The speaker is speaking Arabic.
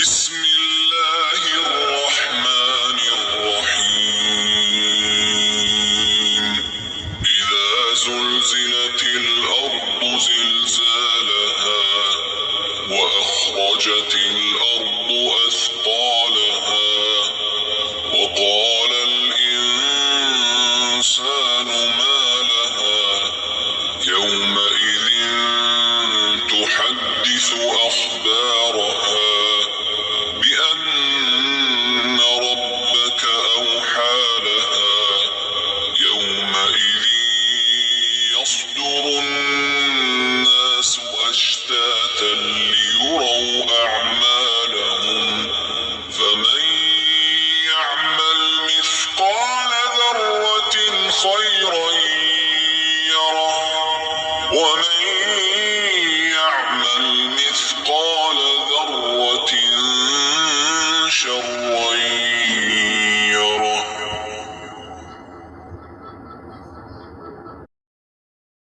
بسم الله الرحمن الرحيم. إذا زلزلت الأرض زلزالها وأخرجت الأرض أثقالها وقال الإنسان ما لها يومئذ تحدث أخبارها بأن ربك أوحى لها يومئذ يصدر الناس أشتاتا ليروا أعمالهم فمن يعمل مثقال ذرة خيرا يره ومن يعمل مثقال ذرة شرا